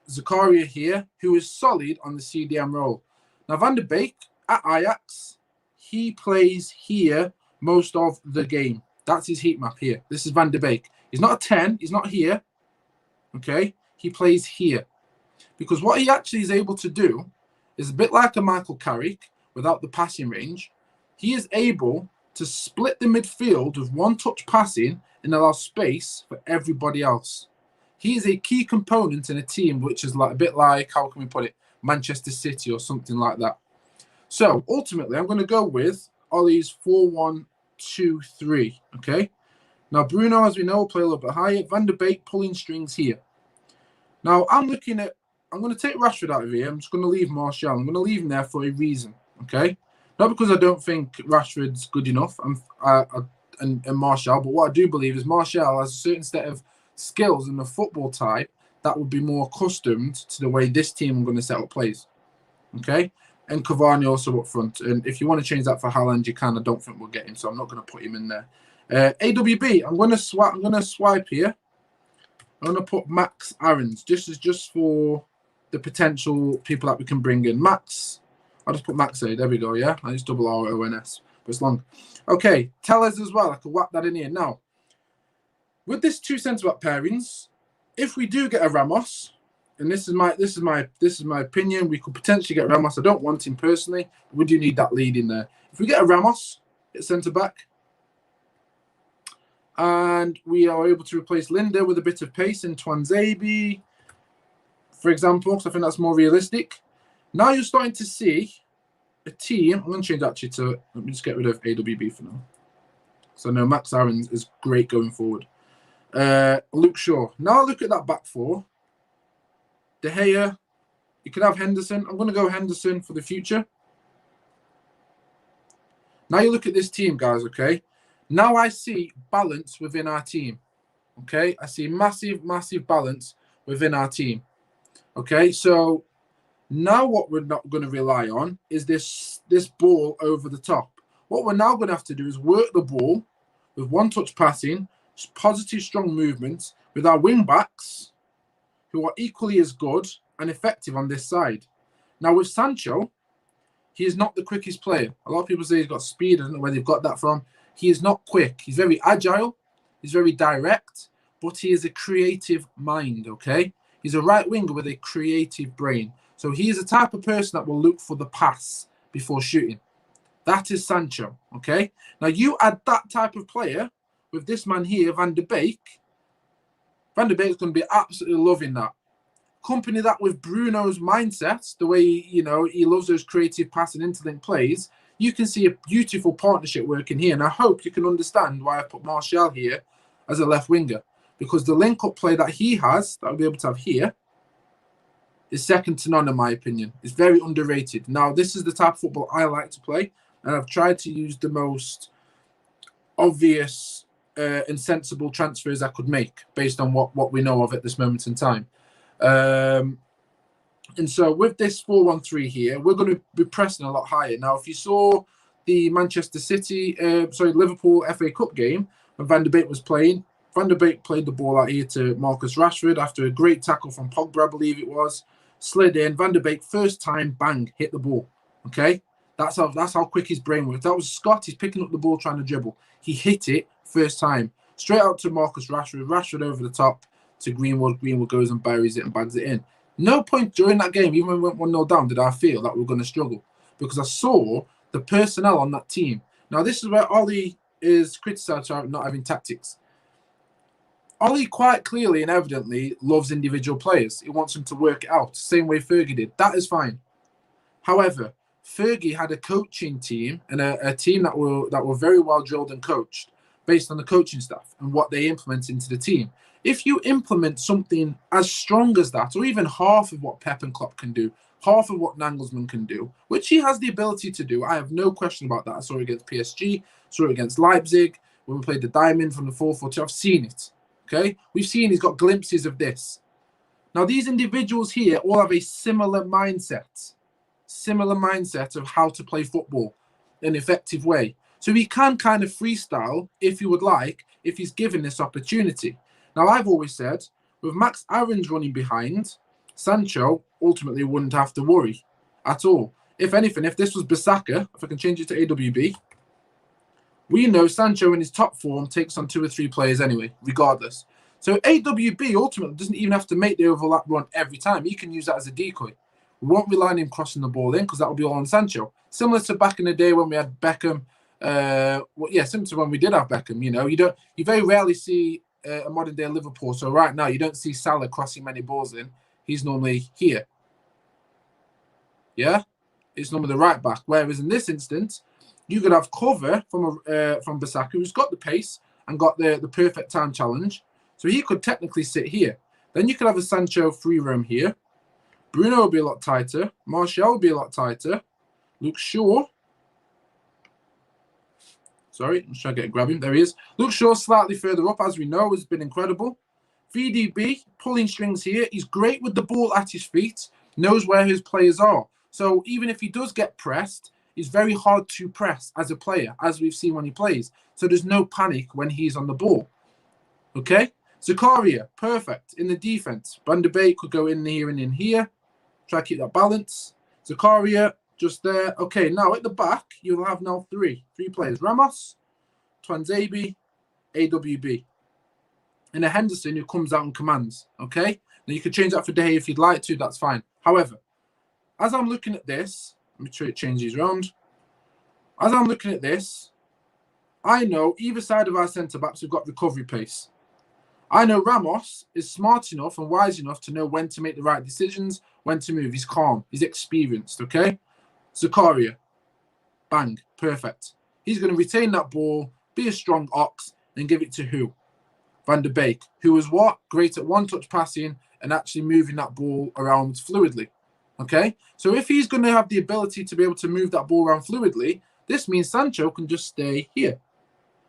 [SPEAKER 1] Zakaria here, who is solid on the CDM role. Now, Van der Beek at Ajax, he plays here most of the game. That's his heat map here. This is Van der Beek. He's not a 10. He's not here. Okay? He plays here. Because what he actually is able to do is a bit like a Michael Carrick without the passing range. He is able to split the midfield with one-touch passing and allow space for everybody else. He is a key component in a team which is like a bit like, how can we put it, Manchester City or something like that. So ultimately, I'm going to go with Ollie's 4-1-2-3. Okay. Now Bruno, as we know, will play a little bit higher. Van der Beek pulling strings here. Now I'm going to take Rashford out of here. I'm just going to leave Martial. I'm going to leave him there for a reason. Okay. Not because I don't think Rashford's good enough and Martial, but what I do believe is Martial has a certain set of skills in the football type that would be more accustomed to the way this team I'm going to set up plays. Okay? And Cavani also up front. And if you want to change that for Haaland, you can. I don't think we'll get him, so I'm not going to put him in there. AWB, I'm going to swipe here. I'm going to put Max Aarons, just for the potential people that we can bring in. Max, I'll just put Max A. There we go, yeah? I just double R-O-N-S, but it's long. Okay, Tellers as well. I can whack that in here. Now, with this two centre-back pairings, if we do get a Ramos, and this is my opinion, we could potentially get Ramos. I don't want him personally, but we do need that lead in there. If we get a Ramos at centre-back, and we are able to replace Linda with a bit of pace in Twanzebe, for example, because I think that's more realistic. Now you're starting to see a team. I'm going to change actually to, let me just get rid of AWB for now. So I know Max Aarons is great going forward. Luke Shaw. Now look at that back four. De Gea. You can have Henderson. I'm going to go Henderson for the future. Now you look at this team, guys, okay? Now I see balance within our team, okay? I see massive, massive balance within our team, okay? So now what we're not going to rely on is this ball over the top. What we're now going to have to do is work the ball with one-touch passing, positive, strong movements with our wing-backs who are equally as good and effective on this side. Now with Sancho, he is not the quickest player. A lot of people say he's got speed. I don't know where they've got that from. He is not quick. He's very agile. He's very direct, but he is a creative mind, okay? He's a right winger with a creative brain. So he is the type of person that will look for the pass before shooting. That is Sancho, okay? Now you add that type of player with this man here, Van der Beek. Van der Beek's going to be absolutely loving that. Company that with Bruno's mindset, the way he loves those creative pass and interlink plays, you can see a beautiful partnership working here. And I hope you can understand why I put Martial here as a left winger, because the link-up play that he has, that I'll be able to have here, is second to none in my opinion. It's very underrated. Now, this is the type of football I like to play, and I've tried to use the most obvious and sensible transfers I could make based on what we know of at this moment in time. And so with this 4-1-3 here, we're going to be pressing a lot higher. Now, if you saw the Liverpool FA Cup game when Van der Beek was playing, Van der Beek played the ball out here to Marcus Rashford after a great tackle from Pogba, I believe it was. Slid in, Van der Beek, first time, bang, hit the ball. Okay? That's how quick his brain works. That was Scott. He's picking up the ball, trying to dribble. He hit it first time. Straight out to Marcus Rashford. Rashford over the top to Greenwood. Greenwood goes and buries it and bags it in. No point during that game, even when we went 1-0 down, did I feel that we were going to struggle, because I saw the personnel on that team. Now, this is where Ollie is criticised for not having tactics. Ollie quite clearly and evidently loves individual players. He wants them to work it out, same way Fergie did. That is fine. However, Fergie had a coaching team and a team that were very well drilled and coached based on the coaching staff and what they implement into the team. If you implement something as strong as that, or even half of what Pep and Klopp can do, half of what Nagelsmann can do, which he has the ability to do, I have no question about that. I saw it against PSG, saw it against Leipzig, when we played the diamond from the 4-4-2. I've seen it, okay? We've seen he's got glimpses of this. Now, these individuals here all have a similar mindset of how to play football in an effective way. So he can kind of freestyle, if he would like, if he's given this opportunity. Now, I've always said, with Max Aarons running behind, Sancho ultimately wouldn't have to worry at all. If anything, if this was Bissaka, if I can change it to AWB, we know Sancho in his top form takes on 2 or 3 players anyway, regardless. So AWB ultimately doesn't even have to make the overlap run every time. He can use that as a decoy. We won't rely on him crossing the ball in, because that will be all on Sancho. Similar to back in the day when we had Beckham. Similar to when we did have Beckham. You very rarely see a modern day Liverpool. So right now, you don't see Salah crossing many balls in. He's normally here. Yeah, it's normally the right back. Whereas in this instance, you could have cover from Bissaka, who's got the pace and got the perfect time challenge. So he could technically sit here. Then you could have a Sancho free roam here. Bruno will be a lot tighter. Martial will be a lot tighter. Luke Shaw. Sorry, I'm trying to grab him. There he is. Luke Shaw slightly further up, as we know, has been incredible. VDB, pulling strings here. He's great with the ball at his feet. Knows where his players are. So even if he does get pressed, he's very hard to press as a player, as we've seen when he plays. So there's no panic when he's on the ball. Okay? Zakaria, perfect in the defense. Van der Beek could go in here and in here. Try to keep that balance. Zakaria, just there. Okay, now at the back, you'll have now three players. Ramos, Twanzebe, AWB. And a Henderson who comes out and commands. Okay? Now you could change that for De Gea if you'd like to, that's fine. However, as I'm looking at this, let me try to change these around. As I'm looking at this, I know either side of our centre-backs have got recovery pace. I know Ramos is smart enough and wise enough to know when to make the right decisions, when to move. He's calm. He's experienced, okay? Zakaria. Bang. Perfect. He's going to retain that ball, be a strong ox, and give it to who? Van der Beek, who was what? Great at one-touch passing and actually moving that ball around fluidly, okay? So if he's going to have the ability to be able to move that ball around fluidly, this means Sancho can just stay here.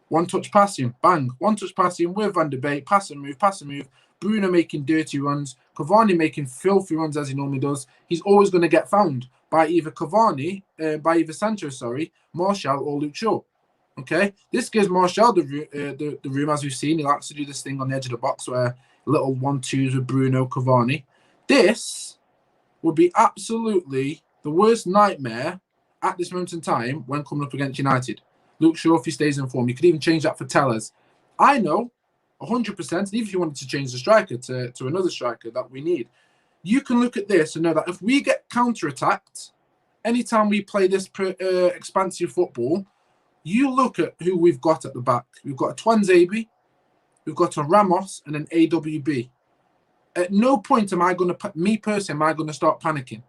[SPEAKER 1] One-touch passing, bang. One-touch passing with Van der Beek, pass and move. Bruno making dirty runs. Cavani making filthy runs as he normally does. He's always going to get found by either Sancho, Martial or Luke Shaw. Okay? This gives Martial the room, as we've seen. He likes to do this thing on the edge of the box where little 1-2s with Bruno, Cavani. This would be absolutely the worst nightmare at this moment in time when coming up against United. Luke Shaw, if he stays in form, you could even change that for Tellers. I know 100%, and even if you wanted to change the striker to another striker that we need, you can look at this and know that if we get counter-attacked, anytime we play this expansive football, you look at who we've got at the back. We've got a Twanzebe, we've got a Ramos, and an AWB. At no point am I going to, me personally, am I going to start panicking.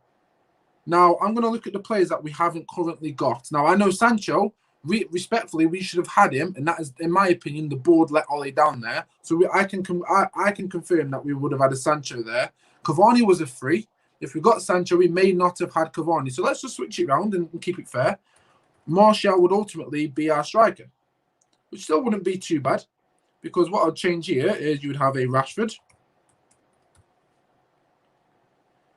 [SPEAKER 1] Now, I'm going to look at the players that we haven't currently got. Now, I know Sancho, respectfully, we should have had him, and that is, in my opinion, the board let Ollie down there. So I can confirm that we would have had a Sancho there. Cavani was a free. If we got Sancho, we may not have had Cavani. So let's just switch it around and keep it fair. Martial would ultimately be our striker, which still wouldn't be too bad, because what I'll change here is you would have a Rashford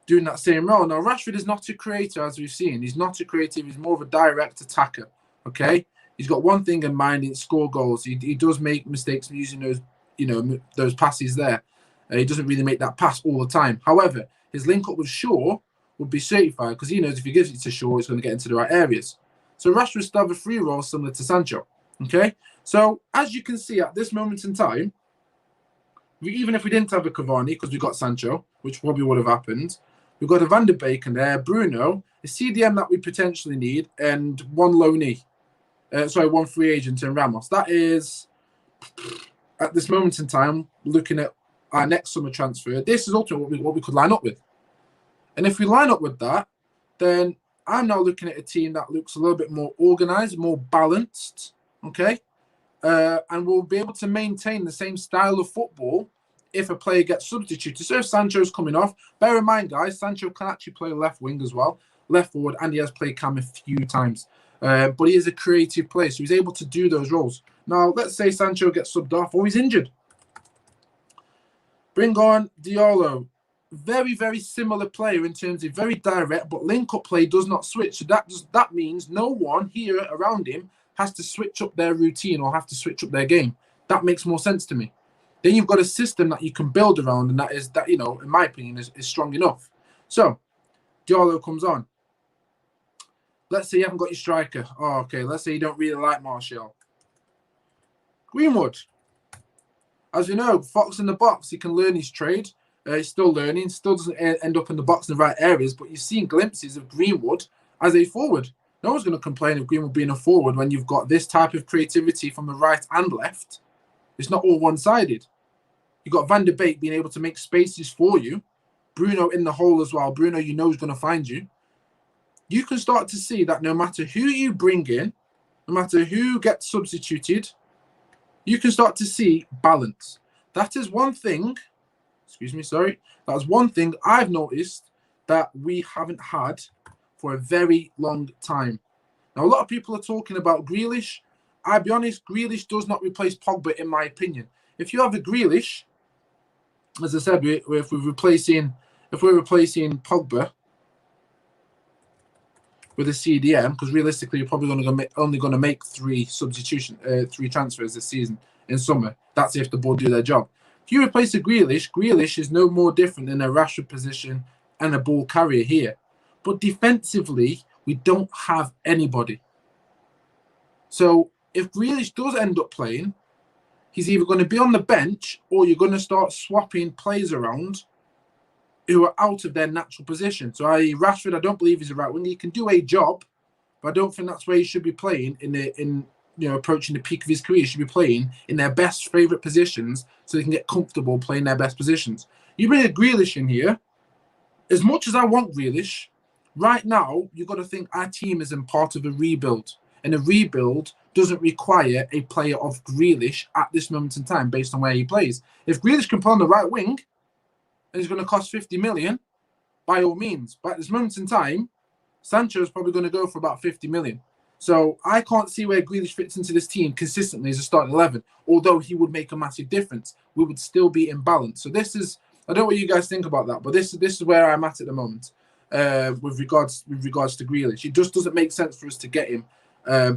[SPEAKER 1] doing that same role. Now, Rashford is not a creator, as we've seen. He's not a creative. He's more of a direct attacker, okay? He's got one thing in mind, it's score goals. He does make mistakes using those, those passes there. He doesn't really make that pass all the time. However, his link up with Shaw would be certified, because he knows if he gives it to Shaw, he's going to get into the right areas. So Rashford still have a free role similar to Sancho, okay? So as you can see at this moment in time, even if we didn't have a Cavani, because we got Sancho, which probably would have happened, we've got a Van der Beek in there, Bruno, a CDM that we potentially need, and one loanee. One free agent in Ramos. That is, at this moment in time, looking at our next summer transfer, this is ultimately what we could line up with. And if we line up with that, then I'm now looking at a team that looks a little bit more organised, more balanced, okay? And we'll be able to maintain the same style of football if a player gets substituted. So if Sancho's coming off, bear in mind, guys, Sancho can actually play left wing as well, left forward, and he has played cam a few times. But he is a creative player, so he's able to do those roles. Now, let's say Sancho gets subbed off or he's injured. Bring on Diallo. Very, very similar player in terms of very direct, but link-up play does not switch. So that means no one here around him has to switch up their routine or have to switch up their game. That makes more sense to me. Then you've got a system that you can build around, and that in my opinion, is strong enough. So Diallo comes on. Let's say you haven't got your striker. Oh, okay. Let's say you don't really like Martial. Greenwood. As we know, Fox in the box, he can learn his trade. He's still learning, still doesn't end up in the box in the right areas, but you've seen glimpses of Greenwood as a forward. No one's going to complain of Greenwood being a forward when you've got this type of creativity from the right and left. It's not all one-sided. You've got Van der Beek being able to make spaces for you. Bruno in the hole as well. Bruno, you know, is going to find you. You can start to see that no matter who you bring in, no matter who gets substituted, you can start to see balance. That is one thing, that's one thing I've noticed that we haven't had for a very long time. Now, a lot of people are talking about Grealish. I'll be honest, Grealish does not replace Pogba, in my opinion. If you have a Grealish, as I said, if we're replacing Pogba with a CDM, because realistically you're probably only going to make three transfers this season in summer. That's if the board do their job. If you replace a Grealish is no more different than a Rashford position and a ball carrier here. But defensively, we don't have anybody. So if Grealish does end up playing, he's either going to be on the bench or you're going to start swapping players around who are out of their natural position. So Rashford, I don't believe he's a right winger. He can do a job, but I don't think that's where he should be playing approaching the peak of his career. He should be playing in their best favourite positions so they can get comfortable playing their best positions. You bring a Grealish in here, as much as I want Grealish, right now you've got to think our team is in part of a rebuild. And a rebuild doesn't require a player of Grealish at this moment in time based on where he plays. If Grealish can play on the right wing, and it's going to cost 50 million, by all means. But at this moment in time, Sancho is probably going to go for about 50 million. So I can't see where Grealish fits into this team consistently as a starting 11. Although he would make a massive difference, we would still be in balance. So this is, I don't know what you guys think about that, but this is where I'm at the moment with regards to Grealish. It just doesn't make sense for us to get him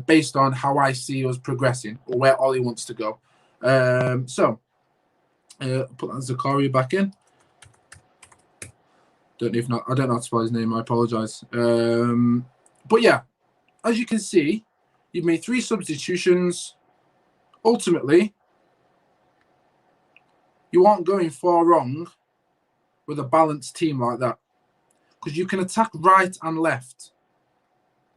[SPEAKER 1] based on how I see us progressing or where Ollie wants to go. Put that Zakaria back in. I don't know how to spell his name. I apologize. But yeah, as you can see, you've made 3 substitutions. Ultimately, you aren't going far wrong with a balanced team like that, because you can attack right and left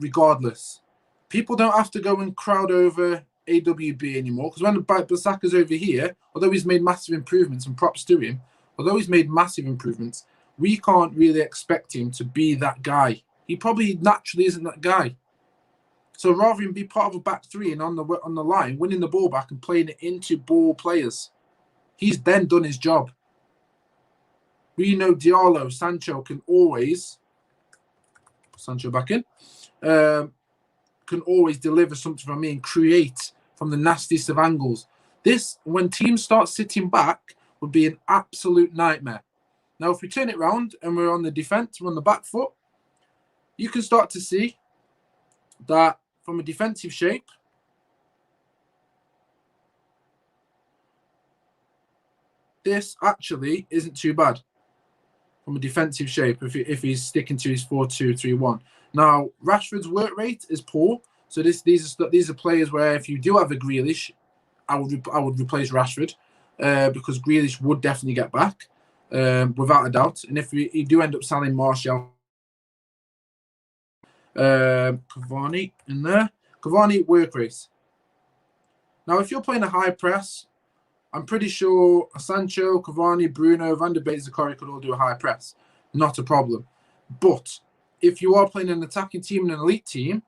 [SPEAKER 1] regardless. People don't have to go and crowd over AWB anymore, because when Bissaka's over here, although he's made massive improvements and props to him, although he's made massive improvements, we can't really expect him to be that guy. He probably naturally isn't that guy. So rather than be part of a back three and on the line, winning the ball back and playing it into ball players, he's then done his job. We know Diallo, Sancho can always, Sancho back in, can always deliver something from me and create from the nastiest of angles. This, when teams start sitting back, would be an absolute nightmare. Now, if we turn it around and we're on the defense, we're on the back foot, you can start to see that from a defensive shape, this actually isn't too bad from a defensive shape if he's sticking to his 4-2-3-1. Now, Rashford's work rate is poor, so these are players where if you do have a Grealish, I would replace Rashford because Grealish would definitely get back without a doubt. And if you do end up selling Martial, Cavani in there, Cavani work rate. Now, if you're playing a high press, I'm pretty sure Sancho, Cavani, Bruno, Van der Beek, Zakari could all do a high press. Not a problem. But if you are playing an attacking team and an elite team,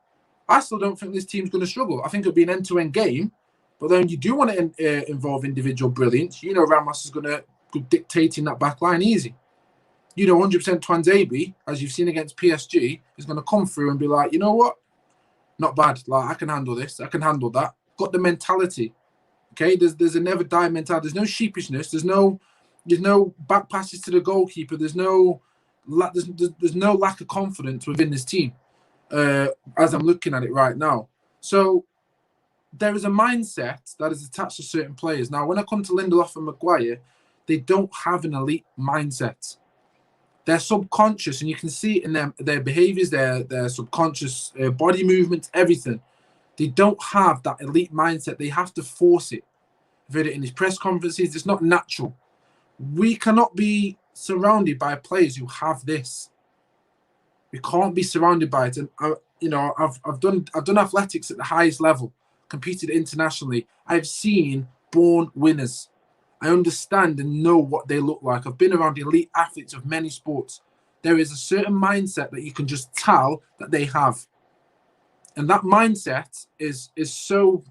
[SPEAKER 1] I still don't think this team's going to struggle. I think it'll be an end-to-end game. But then you do want to involve individual brilliance. You know Ramos is going to be dictating that back line easy. You know 100% Twanzebe, as you've seen against PSG, is going to come through and be like, you know what? Not bad. Like, I can handle this. I can handle that. Got the mentality. Okay, there's a never die mentality. There's no sheepishness. There's no back passes to the goalkeeper. There's no lack of confidence within this team. As I'm looking at it right now, so there is a mindset that is attached to certain players. Now, when I come to Lindelof and Maguire, they don't have an elite mindset. They're subconscious, and you can see it in their behaviors, their subconscious body movements, everything. They don't have that elite mindset. They have to force it. I've heard it in his press conferences. It's not natural. We cannot be surrounded by players who have this. We can't be surrounded by it. And I've done athletics at the highest level, competed internationally. I've seen born winners. I understand and know what they look like. I've been around elite athletes of many sports. There is a certain mindset that you can just tell that they have. And that mindset is so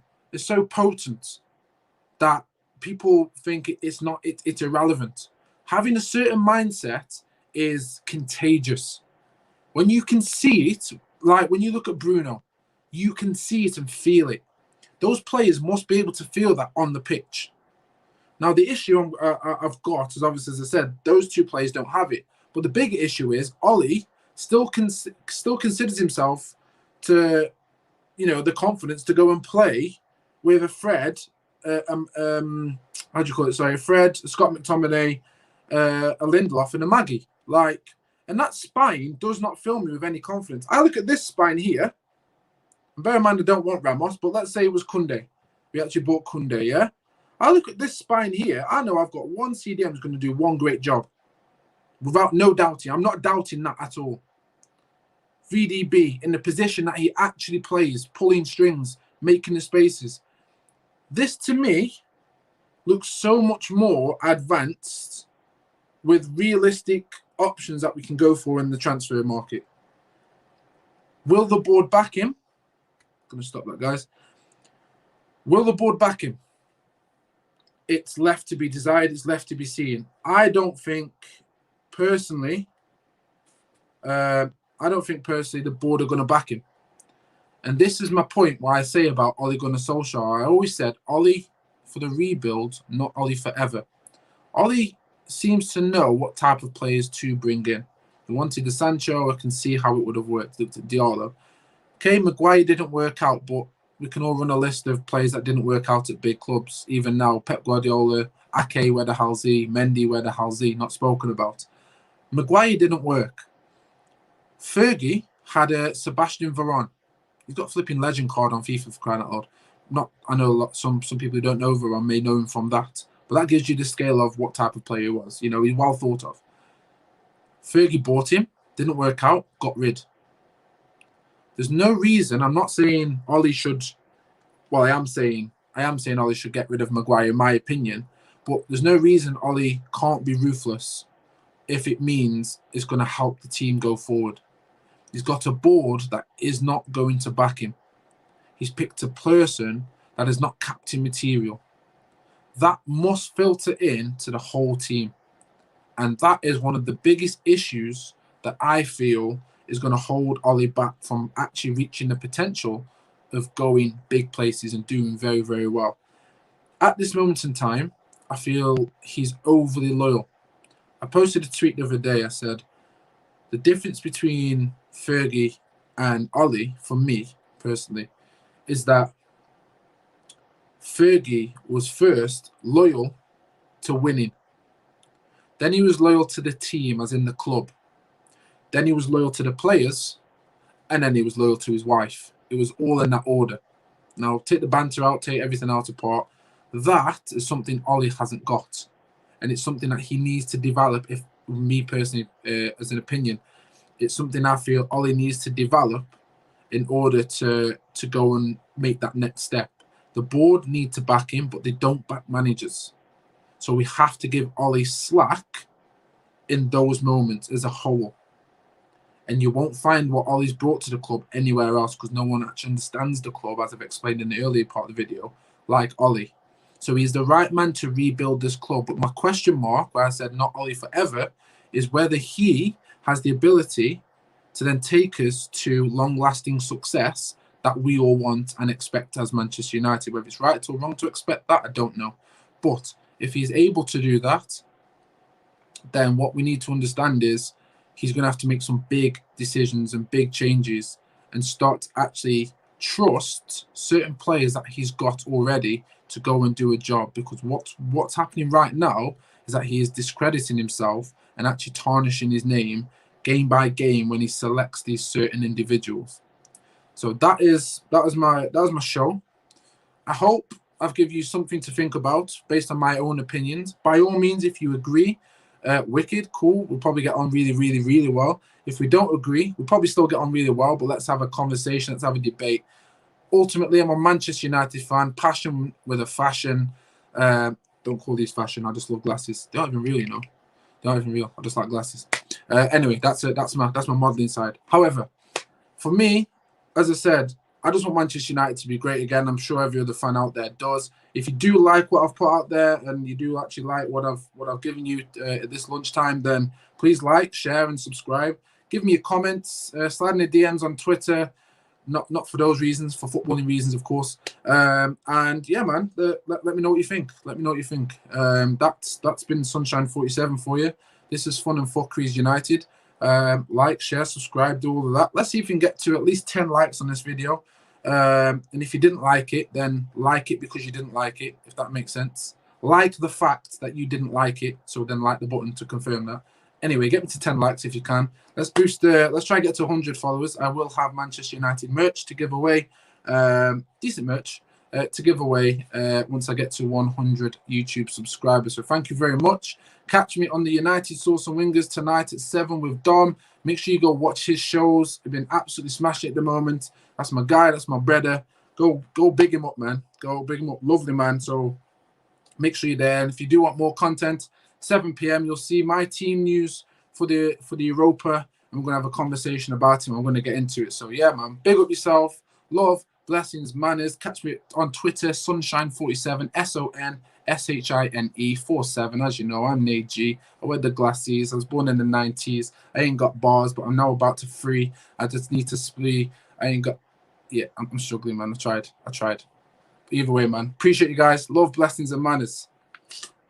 [SPEAKER 1] potent that people think it's irrelevant. Having a certain mindset is contagious. When you can see it, like when you look at Bruno, you can see it and feel it. Those players must be able to feel that on the pitch. Now, the issue I've got is obviously, as I said, those two players don't have it. But the big issue is Ollie still considers himself to, the confidence to go and play with a Fred, how do you call it? Sorry, Fred, Scott McTominay, a Lindelof, and a Maggie. And that spine does not fill me with any confidence. I look at this spine here, and bear in mind I don't want Ramos, but let's say it was Koundé. We actually bought Koundé, yeah? I look at this spine here, I know I've got one CDM who's going to do one great job. Without no doubting. I'm not doubting that at all. VDB in the position that he actually plays, pulling strings, making the spaces. This, to me, looks so much more advanced with realistic options that we can go for in the transfer market. Will the board back him? I'm going to stop that, guys. Will the board back him? It's left to be desired. It's left to be seen. I don't think, personally, the board are going to back him. And this is my point why I say about Ole Gunnar Solskjaer. I always said Ole for the rebuild, not Ole forever. Ole seems to know what type of players to bring in. He wanted the Sancho. I can see how it would have worked. Looked at Diallo. Okay, Maguire didn't work out, but we can all run a list of players that didn't work out at big clubs. Even now, Pep Guardiola, Ake, where the hell's he? Mendy, where the hell's he? Not spoken about. Maguire didn't work. Fergie had a Sebastian Veron. He's got a flipping legend card on FIFA for crying out loud. I know some people who don't know Veron may know him from that, but that gives you the scale of what type of player he was. He's well thought of. Fergie bought him, didn't work out, got rid. There's no reason. I'm not saying Ollie should. Well, I am saying Ollie should get rid of Maguire, in my opinion. But there's no reason Ollie can't be ruthless if it means it's going to help the team go forward. He's got a board that is not going to back him. He's picked a person that is not captain material. That must filter in to the whole team. And that is one of the biggest issues that I feel is going to hold Ollie back from actually reaching the potential of going big places and doing very, very well. At this moment in time, I feel he's overly loyal. I posted a tweet the other day. I said, the difference between Fergie and Ollie, for me personally, is that Fergie was first loyal to winning. Then he was loyal to the team, as in the club. Then he was loyal to the players. And then he was loyal to his wife. It was all in that order. Now, take the banter out, take everything else apart. That is something Ollie hasn't got. And it's something that he needs to develop, if me personally, as an opinion. It's something I feel Ollie needs to develop in order to go and make that next step. The board need to back him, but they don't back managers. So we have to give Ollie slack in those moments as a whole. And you won't find what Ollie's brought to the club anywhere else, because no one actually understands the club, as I've explained in the earlier part of the video, like Ollie. So he's the right man to rebuild this club. But my question mark, where I said not Ollie forever, is whether he has the ability to then take us to long-lasting success that we all want and expect as Manchester United. Whether it's right or wrong to expect that, I don't know. But if he's able to do that, then what we need to understand is he's going to have to make some big decisions and big changes and start to actually trust certain players that he's got already to go and do a job. Because what's happening right now is that he is discrediting himself and actually tarnishing his name game by game when he selects these certain individuals. So that was my show. I hope I've given you something to think about based on my own opinions. By all means, if you agree, wicked, cool. We'll probably get on really, really, really well. If we don't agree, we'll probably still get on really well, but let's have a conversation. Let's have a debate. Ultimately, I'm a Manchester United fan, passion with a fashion. Don't call these fashion. I just love glasses. They aren't even real, you know. They aren't even real. I just like glasses. Anyway, that's my modelling side. However, for me, as I said, I just want Manchester United to be great again. I'm sure every other fan out there does. If you do like what I've put out there and you do actually like what I've given you at this lunchtime, then please like, share, and subscribe. Give me a comment. Slide in the DMs on Twitter. Not for those reasons, for footballing reasons, of course. And yeah, man, let me know what you think. Let me know what you think. That's been Sunshine 47 for you. This is Fun and Fuck Kries United. Like, share, subscribe, do all of that. Let's see if we can get to at least 10 likes on this video. And if you didn't like it, then like it because you didn't like it, if that makes sense. Like the fact that you didn't like it, so then like the button to confirm that. Anyway, get me to 10 likes if you can. Let's try and get to 100 followers. I will have Manchester United merch to give away, decent merch to give away once I get to 100 YouTube subscribers. So thank you very much. Catch me on the United Sauce and Wingers tonight at 7 with Dom. Make sure you go watch his shows. He's been absolutely smashing at the moment. That's my guy. That's my brother. Go big him up, man. Go big him up. Lovely, man. So make sure you're there. And if you do want more content, 7 p.m. you'll see my team news for the Europa. I'm going to have a conversation about him. I'm going to get into it. So yeah, man. Big up yourself. Love, blessings, manners. Catch me on Twitter, Sunshine47, SONSHINE 47. As you know, I'm Nate G. I wear the glasses. I was born in the 90s. I ain't got bars, but I'm now about to free. I just need to spree. I ain't got... Yeah, I'm struggling, man. I tried. Either way, man. Appreciate you guys. Love, blessings, and manners.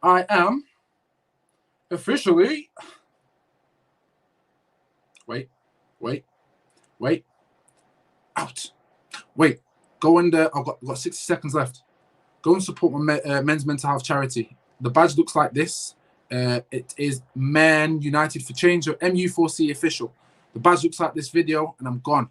[SPEAKER 1] I am officially... Wait. Out. Wait. Go in there. I've got 60 seconds left. Go and support my men's mental health charity. The badge looks like this. It is Men United for Change, or MU4C official. The badge looks like this video, and I'm gone.